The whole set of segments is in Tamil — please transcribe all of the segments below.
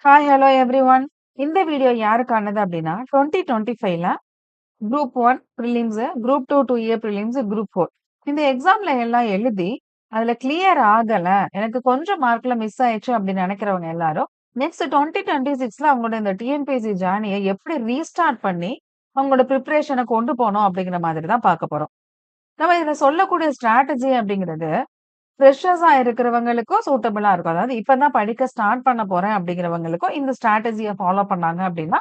Hi, hello everyone. இந்த வீடியோ யாருக்கானது அப்படின்னா 2025ல group 1 prelims, group 2 2 year prelims, group 4 இந்த எக்ஸாம்ல எல்லாம் எழுதி அதுல கிளியர் ஆகல, எனக்கு கொஞ்சம் மார்க்ல மிஸ் ஆயிடுச்சு அப்படின்னு நினைக்கிறவங்க எல்லாரும் நெக்ஸ்ட் 2026ல அவங்களோட இந்த டிஎன்பிஎஸ்சி ஜேர்னியை எப்படி ரீஸ்டார்ட் பண்ணி அவங்களோட ப்ரிப்பரேஷனை கொண்டு போகணும் அப்படிங்கிற மாதிரி தான் பார்க்க போறோம். நம்ம இதுல சொல்லக்கூடிய ஸ்ட்ராட்டஜி அப்படிங்கிறது ஃப்ரெஷர்ஸா இருக்கிறவங்களுக்கும் சூட்டபிளா இருக்கும். அதாவது இப்ப தான் படிக்க ஸ்டார்ட் பண்ண போறேன் அப்படிங்கிறவங்களுக்கும் இந்த ஸ்ட்ராட்டஜிய ஃபாலோ பண்ணாங்க அப்படின்னா,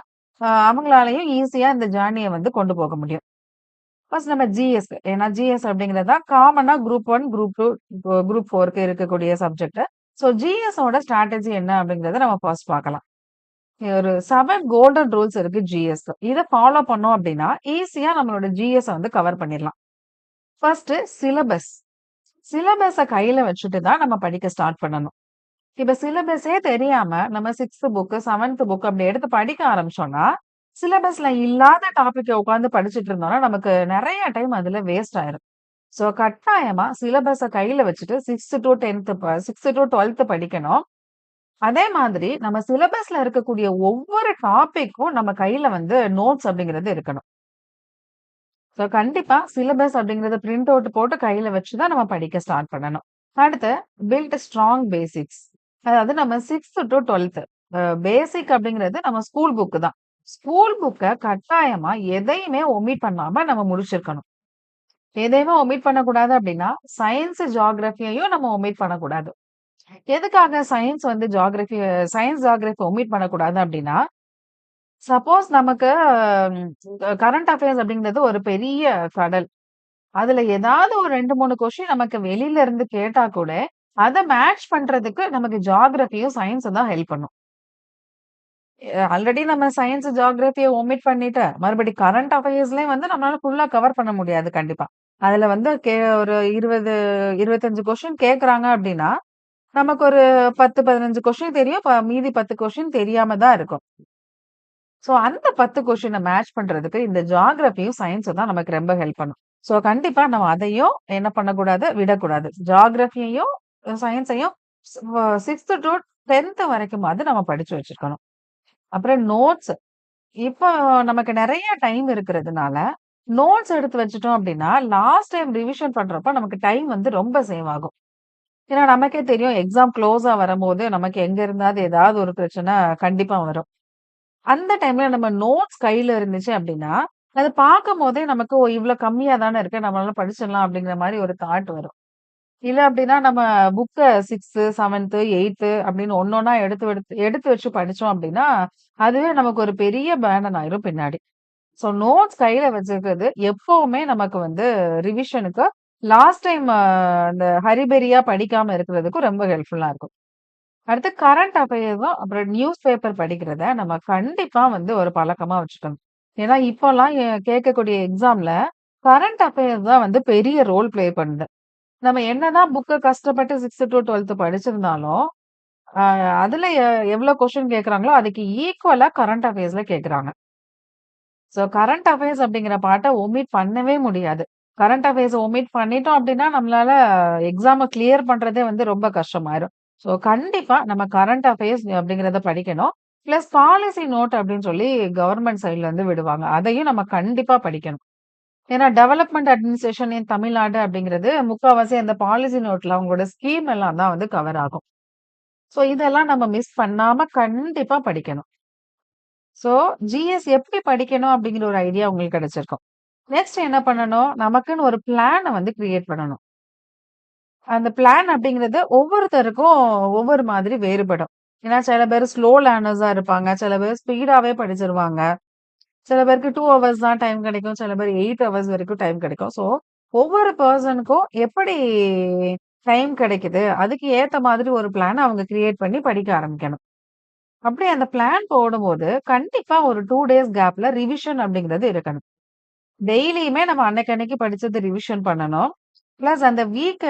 அவங்களாலயும் ஈஸியா இந்த ஜர்னிய வந்து கொண்டு போக முடியும். ஃபர்ஸ்ட் நம்ம ஜிஎஸ். ஏன்னா ஜிஎஸ் அப்படிங்கிறது தான் காமனா குரூப் 1, குரூப் 2, குரூப் 4க்கு இருக்கக்கூடிய சப்ஜெக்ட். ஸோ ஜிஎஸ் ஓட ஸ்ட்ராட்டஜி என்ன அப்படிங்கிறத நம்ம ஃபர்ஸ்ட் பார்க்கலாம். ஒரு 7 கோல்டன் ரூல்ஸ் இருக்கு ஜிஎஸ். இத ஃபாலோ பண்ணோம் அப்படின்னா, ஈஸியா நம்மளோட ஜிஎஸ் வந்து கவர் பண்ணிடலாம். First syllabus. சிலபஸ கையில வச்சுட்டு தான் நம்ம படிக்க ஸ்டார்ட் பண்ணணும். இப்ப சிலபஸே தெரியாம நம்ம 6த் புக், 7த் புக் அப்படி எடுத்து படிக்க ஆரம்பிச்சோம்னா, சிலபஸ்ல இல்லாத டாபிக்க உட்கார்ந்து படிச்சுட்டு இருந்தோம்னா, நமக்கு நெறைய டைம் அதுல வேஸ்ட் ஆயிரும். சோ கட்டாயமா சிலபஸ கையில வச்சுட்டு 6த் டூ 12த் படிக்கணும். அதே மாதிரி நம்ம சிலபஸ்ல இருக்கக்கூடிய ஒவ்வொரு டாபிக்கும் நம்ம கையில வந்து நோட்ஸ் அப்படிங்கிறது இருக்கணும். சோ கண்டிப்பா சிலபஸ் அப்படிங்கிறத பிரிண்ட் அவுட் போட்டு கையில வச்சு தான் நம்ம படிக்க ஸ்டார்ட் பண்ணணும். அடுத்து பில்ட் ஸ்ட்ராங் பேசிக்ஸ். அதாவது நம்ம 6த் டூ 12த் பேசிக் அப்படிங்கிறது நம்ம ஸ்கூல் புக் தான். ஸ்கூல் புக்க கட்டாயமா எதையுமே ஒமிட் பண்ணாம நம்ம முடிச்சிருக்கணும். எதையுமே ஒமிட் பண்ணக்கூடாது அப்படின்னா, சயின்ஸ், ஜியோகிராஃபியையும் நம்ம ஒமிட் பண்ணக்கூடாது. எதுக்காக சயின்ஸ், ஜியோகிராஃபி ஒமிட் பண்ணக்கூடாது அப்படின்னா, சப்போஸ் நமக்கு கரண்ட் அஃபேர்ஸ் அப்படிங்கிறது ஒரு பெரிய கடல். அதுல ஏதாவது ஒரு 2, 3 கொஸ்டின் நமக்கு வெளியில இருந்து கேட்டா கூட, அத மேட்ச் பண்றதுக்கு நமக்கு ஜியோகிராஃபியும், சயன்ஸும் தான் ஹெல்ப் பண்ணும். ஆல்ரெடி நம்ம சயன்ஸ், ஜியோகிராஃபிய ஒமிட் பண்ணிட்டு, மறுபடியும் கரண்ட் அஃபேர்ஸ்லயும் வந்து நம்மளால ஃபுல்லா கவர் பண்ண முடியாது கண்டிப்பா. அதுல வந்து ஒரு 20, 25 கொஸ்டின் கேட்கறாங்க அப்படின்னா, நமக்கு ஒரு 10, 15 கொஸ்டின் தெரியும். மீதி 10 கொஸ்டின் தெரியாம தான் இருக்கும். ஸோ அந்த 10 கொஸ்டின மேட்ச் பண்றதுக்கு இந்த ஜியோகிராஃபியும், சயன்ஸும் தான் நமக்கு ரொம்ப ஹெல்ப் பண்ணும். ஸோ கண்டிப்பா நம்ம அதையும் என்ன பண்ணக்கூடாது, விடக்கூடாது. ஜியோகிராஃபியையும், சயன்ஸையும் 6த் டூ 10த் வரைக்குமாவது நம்ம படிச்சு வச்சிருக்கணும். அப்புறம் நோட்ஸ். இப்போ நமக்கு நெறைய டைம் இருக்கிறதுனால, நோட்ஸ் எடுத்து வச்சுட்டோம் அப்படின்னா, லாஸ்ட் டைம் ரிவிஷன் பண்றப்ப நமக்கு டைம் வந்து ரொம்ப சேவ் ஆகும். ஏன்னா நமக்கே தெரியும் எக்ஸாம் க்ளோஸா வரும்போது, நமக்கு எங்க இருந்தாவது ஏதாவது ஒரு பிரச்சனை கண்டிப்பா வரும். அந்த டைம்ல நம்ம நோட்ஸ் கையில இருந்துச்சு அப்படின்னா, அத பார்க்கும்போதே நமக்கு, "ஓ! இவ்ளோ கம்மியா தானே இருக்கு. நம்மளால படிச்சிடலாம்." அப்படிங்கிற மாரி ஒரு தாட் வரும். இல்ல அப்படின்னா நம்ம புக்க 6த், 7த், 8த் அப்படின்னு ஒண்ணொன்னா எடுத்து எடுத்து வச்சு படிச்சோம் அப்படின்னா, அதுவே நமக்கு ஒரு பெரிய பேர்டன் ஆயிரும் பின்னாடி. ஸோ நோட்ஸ் கையில வச்சுக்கிறது எப்பவுமே நமக்கு வந்து ரிவிஷனுக்கு லாஸ்ட் டைம் அந்த ஹரிபரியா படிக்காம இருக்கிறதுக்கும் ரொம்ப ஹெல்ப்ஃபுல்லா இருக்கும். அடுத்து கரண்ட் அஃபேர்ஸும், அப்புறம் நியூஸ் பேப்பர் படிக்கிறத நம்ம கண்டிப்பா வந்து ஒரு பழக்கமா வச்சுக்கணும். ஏன்னா இப்போலாம் கேட்கக்கூடிய எக்ஸாம்ல கரண்ட் அஃபேர்ஸ் தான் வந்து பெரிய ரோல் ப்ளே பண்ணுது. நம்ம என்னதான் புக்க கஷ்டப்பட்டு 6த் டூ 12த் படிச்சிருந்தாலும், அ அதுல எவ்வளோ கொஸ்டின் கேட்கறாங்களோ, அதுக்கு ஈக்குவலா கரண்ட் அஃபேர்ஸ்ல கேட்கறாங்க. ஸோ கரண்ட் அஃபேர்ஸ் அப்படிங்கிற பார்ட்ட ஒமிட் பண்ணவே முடியாது. கரண்ட் அஃபேர்ஸ ஒமிட் பண்ணிட்டோம் அப்படின்னா, நம்மளால எக்ஸாம கிளியர் பண்றதே வந்து ரொம்ப கஷ்டமாயிரும். ஸோ கண்டிப்பா நம்ம கரண்ட் அஃபேர்ஸ் அப்படிங்கிறத படிக்கணும். பிளஸ் பாலிசி நோட் அப்படின்னு சொல்லி கவர்ன்மெண்ட் சைட்ல இருந்து விடுவாங்க. அதையும் நம்ம கண்டிப்பா படிக்கணும். ஏன்னா டெவலப்மெண்ட் அட்மினிஸ்ட்ரேஷன் இன் தமிழ்நாடு அப்படிங்கிறது முக்காவாசி அந்த பாலிசி நோட்ல அவங்களோட ஸ்கீம் எல்லாம் தான் வந்து கவர் ஆகும். ஸோ இதெல்லாம் நம்ம மிஸ் பண்ணாம கண்டிப்பா படிக்கணும். ஸோ ஜிஎஸ் எப்படி படிக்கணும் அப்படிங்கிற ஒரு ஐடியா உங்களுக்கு கிடைச்சிருக்கும். நெக்ஸ்ட் என்ன பண்ணணும்? நமக்குன்னு ஒரு பிளான வந்து கிரியேட் பண்ணணும். அந்த பிளான் அப்படிங்கிறது ஒவ்வொருத்தருக்கும் ஒவ்வொரு மாதிரி வேறுபடும். ஏன்னா சில பேர் ஸ்லோ லேர்னர்ஸா இருப்பாங்க. சில பேர் ஸ்பீடாவே படிச்சிருவாங்க. சில பேருக்கு 2 ஹவர்ஸ் தான் டைம் கிடைக்கும். சில பேர் 8 ஹவர்ஸ் வரைக்கும் டைம் கிடைக்கும். ஸோ ஒவ்வொரு பெர்சனுக்கும் எப்படி டைம் கிடைக்குது, அதுக்கு ஏத்த மாதிரி ஒரு பிளான அவங்க கிரியேட் பண்ணி படிக்க ஆரம்பிக்கணும். அப்படி அந்த பிளான் போடும்போது, கண்டிப்பா ஒரு 2 டேஸ் கேப்ல ரிவிஷன் அப்படிங்கிறது இருக்கணும். டெய்லியுமே நம்ம அன்னைக்கு அன்னைக்கு படிச்சது ரிவிஷன் பண்ணணும். பிளஸ் அந்த வீக்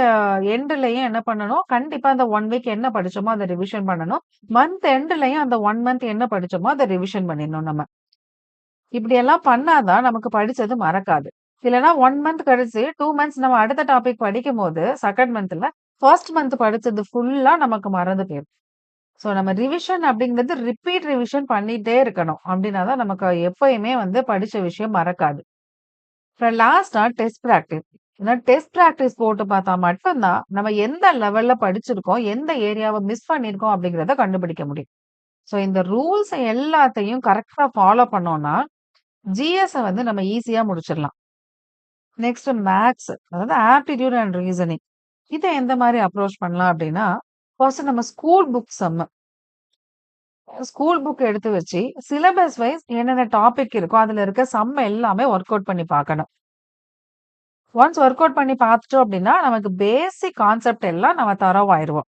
எண்டுலயும் என்ன பண்ணணும், கண்டிப்பா அந்த 1 வீக் என்ன படிச்சோமோ அத ரிவிஷன் பண்ணணும். மந்த் எண்டுலயும் அந்த 1 மந்த் என்ன படிச்சோமோ அத ரிவிஷன் பண்ணிடணும் நம்ம. இப்படியெல்லாம் பண்ணா தான் நமக்கு படிச்சது மறக்காது. இல்லன்னா 1 மந்த் கழிச்சு 2 மந்த்ஸ் நம்ம அடுத்த டாபிக் படிக்கும்போது, 2ண்ட் மந்த்ல 1st மந்த் படிச்சது ஃபுல்லா நமக்கு மறந்து போயிரும். ஸோ நம்ம ரிவிஷன் அப்படிங்கிறது ரிப்பீட் ரிவிஷன் பண்ணிட்டே இருக்கணும். அப்படின்னா தான் நமக்கு எப்பயுமே வந்து படிச்ச விஷயம் மறக்காது. அப்புறம் லாஸ்ட்டா டெஸ்ட் பிராக்டிஸ். ஏன்னா டெஸ்ட் பிராக்டிஸ் போட்டு பார்த்தா மட்டும் தான், நம்ம எந்த லெவல்ல படிச்சிருக்கோம், எந்த ஏரியாவ மிஸ் பண்ணியிருக்கோம் அப்படிங்கிறத கண்டுபிடிக்க முடியும். ஸோ இந்த ரூல்ஸ் எல்லாத்தையும் கரெக்ட்டா ஃபாலோ பண்ணோம்னா, ஜிஎஸ்ஸ வந்து நம்ம ஈஸியா முடிச்சிடலாம். நெக்ஸ்ட் மேத்ஸ் அதாவது ஆப்டிட்யூட் அண்ட் ரீசனிங். இத எந்த மாரி அப்ரோச் பண்ணலாம் அப்படின்னா, ஃபர்ஸ்ட் நம்ம ஸ்கூல் புக் எடுத்து வச்சு, சிலபஸ் வைஸ் என்னென்ன டாபிக் இருக்கோ, அதுல இருக்க சம் எல்லாமே ஒர்க் அவுட் பண்ணி பார்க்கணும். ஒன்ஸ் ஒர்க் அவுட் பண்ணி பார்த்துட்டோம் அப்படின்னா, நமக்கு பேசிக் கான்செப்ட் எல்லாம் நம்ம தரோவாயிருவோம்.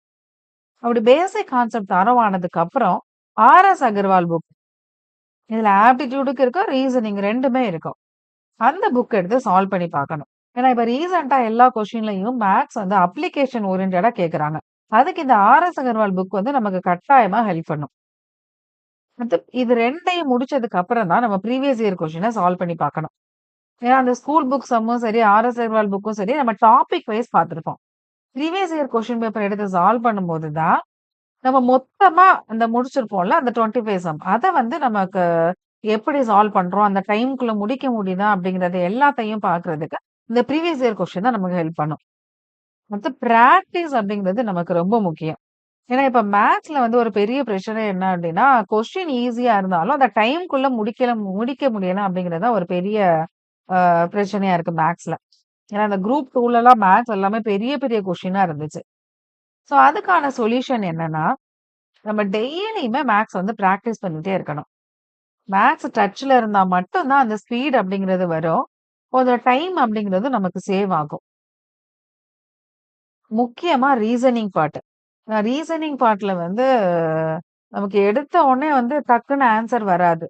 அப்படி பேசிக் கான்செப்ட் தரோவானதுக்கு அப்புறம், ஆர்.எஸ். அகர்வால் புக். இதுல ஆப்டிட்யூடுக்கு இருக்கும், ரீசனிங் 2மே இருக்கும். அந்த புக் எடுத்து சால்வ் பண்ணி பார்க்கணும். ஏன்னா, இப்ப ரீசென்ட்டா எல்லா கொஸ்டின்லயும் மேத்ஸ் வந்து அப்ளிகேஷன் ஓரியன்டடா கேட்கறாங்க. அதுக்கு இந்த ஆர்.எஸ். அகர்வால் புக் வந்து நமக்கு கட்டாயமா ஹெல்ப் பண்ணும். இது 2யும் முடிச்சதுக்கு அப்புறம் தான் நம்ம ப்ரீவியஸ் இயர் கொஸ்டின சால்வ் பண்ணி பார்க்கணும். ஏன்னா, அந்த ஸ்கூல் புக் சம்மும் சரி, ஆர்.எஸ். அகர்வால் புக்கும் சரி, நம்ம டாபிக் வைஸ் பார்த்திருப்போம். ப்ரீவியஸ் இயர் கொஸ்டின் பேப்பர் எடுத்து சால்வ் பண்ணும்போது தான், நம்ம மொத்தமா அந்த முடிச்சிருப்போம்ல, அந்த 25 சம். அத வந்து நமக்கு எப்படி சால்வ் பண்றோம், அந்த டைம்க்குள்ள முடிக்க முடியுதா அப்படிங்கிறது எல்லாத்தையும் பார்க்கறதுக்கு, இந்த ப்ரீவியஸ் இயர் கொஸ்டின் தான் நமக்கு ஹெல்ப் பண்ணும். பிராக்டிஸ் அப்படிங்கிறது நமக்கு ரொம்ப முக்கியம். ஏன்னா, இப்ப மேத்ஸ்ல வந்து ஒரு பெரிய பிரச்சனை என்ன அப்டின்னா, கொஸ்டின் ஈஸியா இருந்தாலும், அந்த டைம்க்குள்ள முடிக்க முடியல அப்படிங்கிறது தான் ஒரு பெரிய பிரச்சனையா இருக்கு மேத்ஸ்ல. ஏன்னா, அந்த குரூப் 2லலாம் மேத்ஸ் எல்லாமே பெரிய பெரிய கொஸ்டினா இருந்துச்சு. ஸோ, அதுக்கான சொல்யூஷன் என்னன்னா, நம்ம டெய்லியுமே மேத்ஸ் வந்து பிராக்டிஸ் பண்ணிட்டே இருக்கணும். மேத்ஸ் டச்ல இருந்தா மட்டும் தான் அந்த ஸ்பீட் அப்படிங்கிறது வரும். கொஞ்சம் டைம் அப்படிங்கிறது நமக்கு சேவ் ஆகும். முக்கியமா ரீசனிங் பார்ட். ரீசனிங் பார்ட்ல வந்து நமக்கு எடுத்த உடனே வந்து டக்குன்னு ஆன்சர் வராது.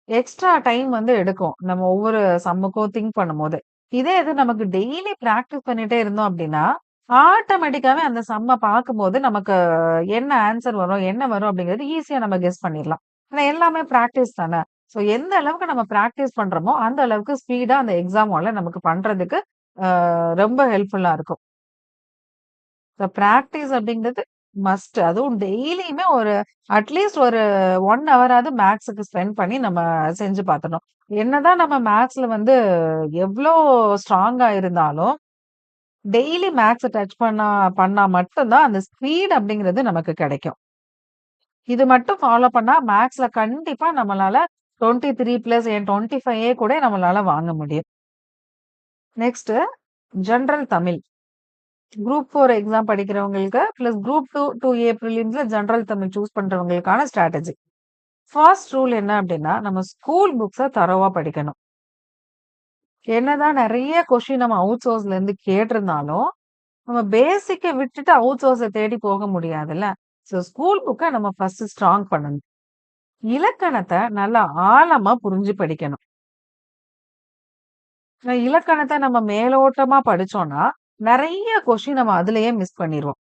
எக்ஸ்ட்ரா டைம் வந்து எடுக்கும். நம்ம ஒவ்வொரு சம்முக்கும் திங்க் பண்ணும்போது. இதே இது நமக்கு டெய்லி பிராக்டிஸ் பண்ணிட்டே இருந்தோம் அப்டின்னா, ஆட்டோமேட்டிக்காவே அந்த சம்ம பார்க்கும்போது நமக்கு என்ன ஆன்சர் வரும், என்ன வரும் அப்டிங்கிறது ஈஸியா நம்ம கெஸ் பண்ணிர்லாம். ஏன்னா எல்லாமே பிராக்டிஸ் தானே. ஸோ எந்த அளவுக்கு நம்ம பிராக்டிஸ் பண்றோமோ, அந்த அளவுக்கு ஸ்பீடா அந்த எக்ஸாம் ஹால்ல நமக்கு பண்றதுக்கு ரொம்ப ஹெல்ப்ஃபுல்லா இருக்கும். பிராக்டிஸ் அப்படிங்கிறது மஸ்ட். அதுவும் டெய்லியுமே ஒரு அட்லீஸ்ட் ஒரு 1 ஹவராவது மேத்ஸ்க்கு ஸ்பெண்ட் பண்ணி நம்ம செஞ்சு பார்த்துடணும். என்னதான் நம்ம மேத்ஸ்ல வந்து எவ்ளோ ஸ்ட்ராங்கா இருந்தாலும், டெய்லி மேத்ஸ டச் பண்ணா மட்டும் தான் அந்த ஸ்பீட் அப்படிங்கிறது நமக்கு கிடைக்கும். இது மட்டும் ஃபாலோ பண்ணா மேத்ஸ்ல கண்டிப்பா நம்மளால 23 பிளஸ் ஏன் 25 கூட நம்மளால வாங்க முடியும். Next general Tamil. Group 4 exam படிக்கிறவங்களுக்கு, பிளஸ் குரூப் 2, 2A பிரிலிம்ஸ்ல ஜெனரல் தமிழ் சூஸ் பண்றவங்களுக்கான ஸ்ட்ராட்டஜி. ஃபர்ஸ்ட் ரூல் என்ன அப்டின்னா, நம்ம ஸ்கூல் புக்ஸ தரோவா படிக்கணும். என்னதான் நெறைய கொஸ்டின் நம்ம அவுட் சோர்ஸ்ல இருந்து கேட்டிருந்தாலும், நம்ம பேசிக்க விட்டுட்டு அவுட் சோர்ஸ தேடி போக முடியாதுல்ல. ஸோ ஸ்கூல் புக்க நம்ம ஃபர்ஸ்ட் ஸ்ட்ராங் பண்ணணும். இலக்கணத்த நல்லா ஆழமா புரிஞ்சு படிக்கணும். இலக்கணத்த நம்ம மேலோட்டமா படிச்சோம்னா, நெறைய கொஸ்டின் நம்ம அதிலேயே மிஸ் பண்ணிருவோம்.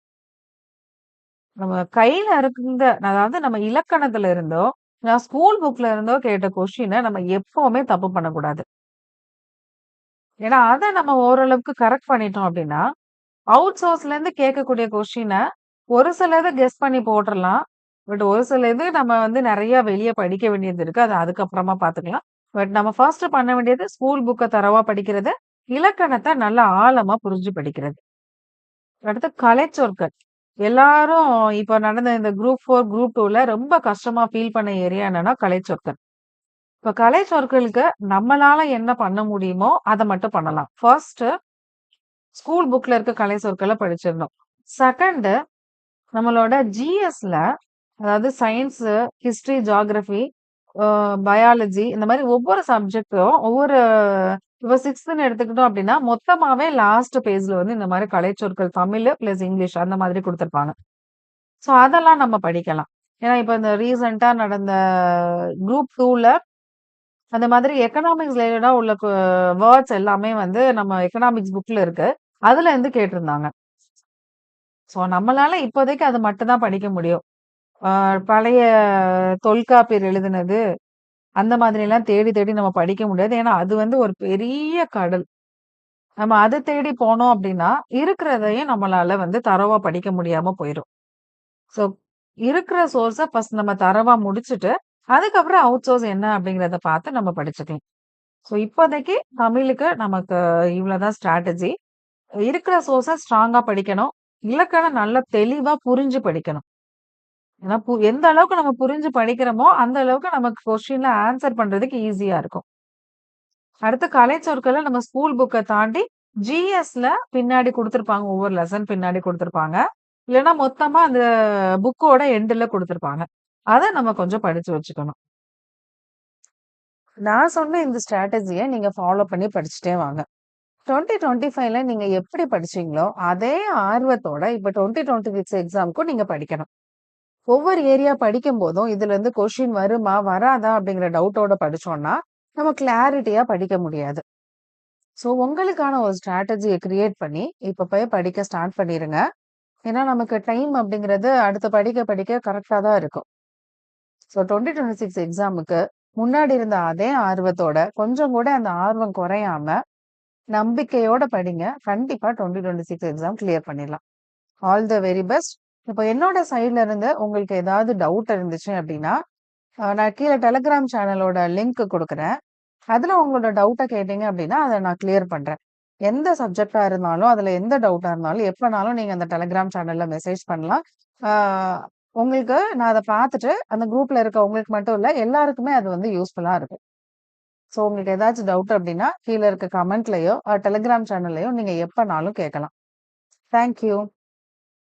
நம்ம கையில இருந்த அதாவது நம்ம இலக்கணத்துல இருந்தோ, நான் ஸ்கூல் புக்ல இருந்தோ கேட்ட கொஸ்டின நம்ம எப்பவுமே தப்பு பண்ணக்கூடாது. ஏன்னா, அத நம்ம ஓரளவுக்கு கரெக்ட் பண்ணிட்டோம் அப்டின்னா, அவுட் சோர்ஸ்ல இருந்து கேட்கக்கூடிய கொஸ்டின ஒரு சிலத கெஸ் பண்ணி போட்டுறலாம். பட் ஒரு சில இது நம்ம வந்து நெறைய வெளிய படிக்க வேண்டியது இருக்கு. அது அதுக்கப்புறமா பார்த்துக்கலாம். பட் நம்ம ஃபர்ஸ்ட் பண்ண வேண்டியது ஸ்கூல் புக்க தரோவா படிக்கிறது, இலக்கணத்த நல்லா ஆழமா புரிஞ்சு படிக்கிறது. அடுத்து கலைச்சொற்கள். எல்லாரும் இப்ப நடந்த இந்த குரூப் 4, குரூப் 2ல ரொம்ப கஷ்டமா ஃபீல் பண்ண ஏரியா என்னன்னா கலைச்சொற்கள். இப்ப கலைச்சொற்களுக்கு நம்மளால என்ன பண்ண முடியுமோ, அத மட்டும் பண்ணலாம். ஃபர்ஸ்ட் ஸ்கூல் புக்ல இருக்க கலைச்சொற்கள படிச்சிரணும். செகண்ட் நம்மளோட ஜிஎஸ்ல அதாவது சயன்ஸ், ஹிஸ்டரி, ஜியோகிராஃபி, பயாலஜி இந்த மாரி ஒவ்வொரு சப்ஜெக்ட்டும் ஒவ்வொரு இப்ப 6த்ன்னு எடுத்துக்கிட்டோம் அப்டின்னா, மொத்தமாவே லாஸ்ட் பேஜ்ல வந்து இந்த மாரி கலைச்சொற்கள் தமிழ் பிளஸ் இங்கிலீஷ் அந்த மாதிரி குடுத்திருப்பாங்க. ஸோ அதெல்லாம் நம்ம படிக்கலாம். ஏன்னா, இப்ப இந்த ரீசென்ட்டா நடந்த குரூப் 2ல அந்த மாதிரி எக்கனாமிக்ஸ் ரிலேட்டடா உள்ள வேர்ட்ஸ் எல்லாமே வந்து நம்ம எக்கனாமிக்ஸ் புக்ல இருக்கு. அதுல இருந்து கேட்டிருந்தாங்க. ஸோ நம்மளால இப்போதைக்கு அது மட்டும் தான் படிக்க முடியும். ஆ பழைய தொல்காப்பியர் எழுதினது, அந்த மாதிரிலாம் தேடி தேடி நம்ம படிக்க முடியாது. ஏன்னா, அது வந்து ஒரு பெரிய கடல். நம்ம அத தேடி போனோம் அப்டின்னா, இருக்கிறதையும் நம்மளால வந்து தரோவா படிக்க முடியாம போயிரும். ஸோ இருக்கிற சோர்ஸ ஃபர்ஸ்ட் நம்ம தரவா முடிச்சுட்டு, அதுக்கப்புறம் அவுட் சோர்ஸ் என்ன அப்படிங்கிறத பார்த்து நம்ம படிச்சுக்கலாம். ஸோ இப்போதைக்கு தமிழுக்கு நமக்கு இவ்வளோதான் ஸ்ட்ராட்டஜி. இருக்கிற சோர்ஸ ஸ்ட்ராங்கா படிக்கணும். இலக்கண நல்லா தெளிவா புரிஞ்சு படிக்கணும். ஏன்னா எந்த அளவுக்கு நம்ம புரிஞ்சு படிக்கிறோமோ, அந்த அளவுக்கு நமக்கு கொஸ்டின்ல ஆன்சர் பண்றதுக்கு ஈஸியா இருக்கும். அடுத்து கலைச்சொற்கள நம்ம ஸ்கூல் புக்க தாண்டி ஜிஎஸ்ல பின்னாடி குடுத்துருப்பாங்க. ஒவ்வொரு லெசன் பின்னாடி குடுத்துருப்பாங்க. இல்லன்னா மொத்தமா அந்த புக்கோட எண்டுல குடுத்துருப்பாங்க. அத நம்ம கொஞ்சம் படிச்சு வச்சுக்கணும். நான் சொன்ன இந்த ஸ்ட்ராட்டஜிய நீங்க ஃபாலோ பண்ணி படிச்சுட்டே வாங்க. 2025ல நீங்க எப்படி படிச்சீங்களோ, அதே ஆர்வத்தோட இப்ப 2026 எக்ஸாம்க்கும் நீங்க படிக்கணும். ஒவ்வொரு ஏரியா படிக்கும்போதும், இதுலருந்து கொஸ்டின் வருமா? வராதா? அப்படிங்கிற டவுட்டோட படிச்சோம்னா, நம்ம கிளாரிட்டியா படிக்க முடியாது. ஸோ, உங்களுக்கான ஒரு ஸ்ட்ராட்டஜிய கிரியேட் பண்ணி, இப்ப போய் படிக்க ஸ்டார்ட் பண்ணிருங்க. ஏன்னா, நமக்கு டைம் அப்படிங்கிறது அடுத்து படிக்க படிக்க கரெக்ட்டா தான் இருக்கும். ஸோ, 2026 எக்ஸாமுக்கு முன்னாடி இருந்த அதே ஆர்வத்தோட, கொஞ்சம் கூட அந்த ஆர்வம் குறையாம, நம்பிக்கையோட படிங்க. கண்டிப்பா 2026 எக்ஸாம் கிளியர் பண்ணிடலாம். All the very best. இப்போ என்னோட சைட்ல இருந்து உங்களுக்கு ஏதாவது டவுட் இருந்துச்சு அப்படின்னா, நான் கீழ டெலகிராம் சேனலோட லிங்க் குடுக்குறேன். அதுல உங்களோட டவுட்ட கேட்டீங்க அப்படின்னா, அத நான் கிளியர் பண்றேன். எந்த சப்ஜெக்ட்டா இருந்தாலும், அதுல எந்த டவுட்டா இருந்தாலும், எப்பனாலும் நீங்க அந்த டெலகிராம் சேனல்ல மெசேஜ் பண்ணலாம். ஆ உங்களுக்கு நான் அத பார்த்துட்டு, அந்த குரூப்ல இருக்க உங்களுக்கு மட்டும் இல்ல, எல்லாருக்குமே அது வந்து யூஸ்ஃபுல்லா இருக்கும். ஸோ உங்களுக்கு ஏதாச்சும் டவுட் அப்படின்னா, கீழ இருக்க கமெண்ட்லயோ, டெலகிராம் சேனல்லயோ நீங்க எப்பனாலும் கேட்கலாம். Thank you.